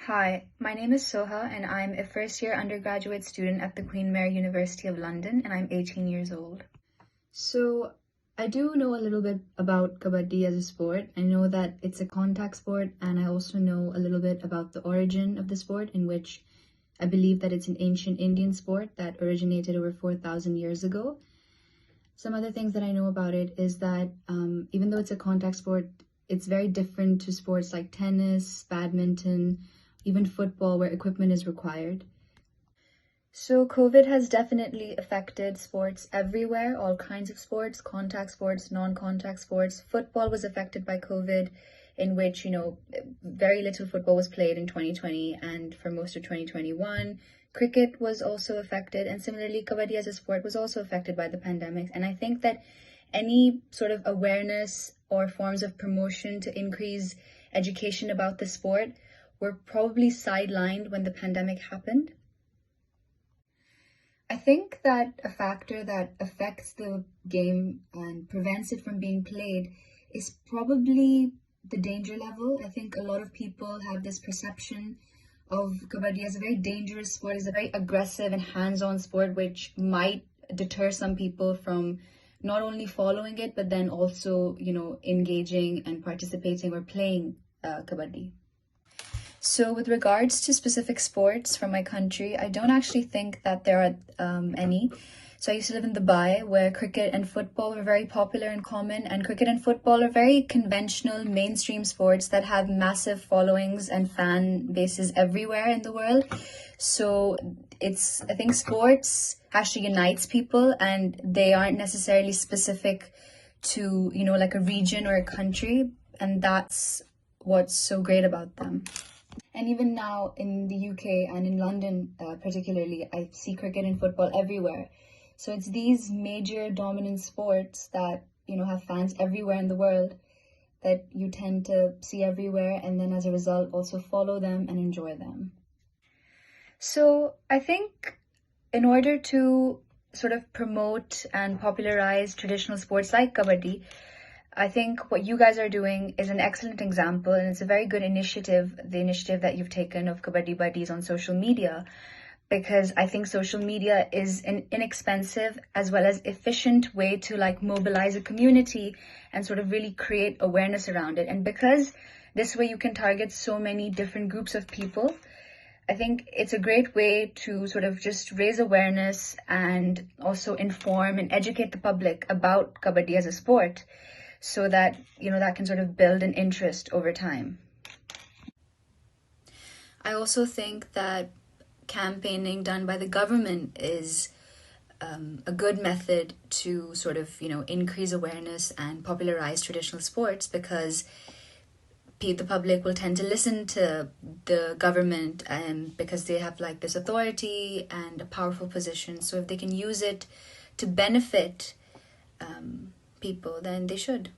Hi, my name is Soha and I'm a first year undergraduate student at the Queen Mary University of London and I'm 18 years old. So I do know a little bit about Kabaddi as a sport. I know that it's a contact sport and I also know a little bit about the origin of the sport, in which I believe that it's an ancient Indian sport that originated over 4,000 years ago. Some other things that I know about it is that even though it's a contact sport, it's very different to sports like tennis, badminton, even football, where equipment is required. So COVID has definitely affected sports everywhere, all kinds of sports, contact sports, non-contact sports. Football was affected by COVID, in which, very little football was played in 2020 and for most of 2021. Cricket was also affected, and similarly, Kabaddi as a sport was also affected by the pandemic. And I think that any sort of awareness or forms of promotion to increase education about the sport were probably sidelined when the pandemic happened. I think that a factor that affects the game and prevents it from being played is probably the danger level. I think a lot of people have this perception of Kabaddi as a very dangerous sport, as a very aggressive and hands-on sport, which might deter some people from not only following it, but then also, engaging and participating or playing Kabaddi. So, with regards to specific sports from my country, I don't actually think that there are any. So, I used to live in Dubai, where cricket and football were very popular and common, and cricket and football are very conventional, mainstream sports that have massive followings and fan bases everywhere in the world. So, I think sports actually unites people, and they aren't necessarily specific to, like a region or a country, and that's what's so great about them. And even now in the UK and in London, particularly, I see cricket and football everywhere. So it's these major dominant sports that, have fans everywhere in the world that you tend to see everywhere, and then as a result also follow them and enjoy them. So I think in order to sort of promote and popularize traditional sports like Kabaddi, I think what you guys are doing is an excellent example, and it's a very good initiative, the initiative that you've taken of Kabaddi Buddies on social media, because I think social media is an inexpensive as well as efficient way to mobilize a community and sort of really create awareness around it. And because this way you can target so many different groups of people, I think it's a great way to sort of just raise awareness and also inform and educate the public about Kabaddi as a sport, so that, that can sort of build an interest over time. I also think that campaigning done by the government is a good method to sort of, increase awareness and popularize traditional sports, because the public will tend to listen to the government, and because they have this authority and a powerful position. So if they can use it to benefit people, then they should.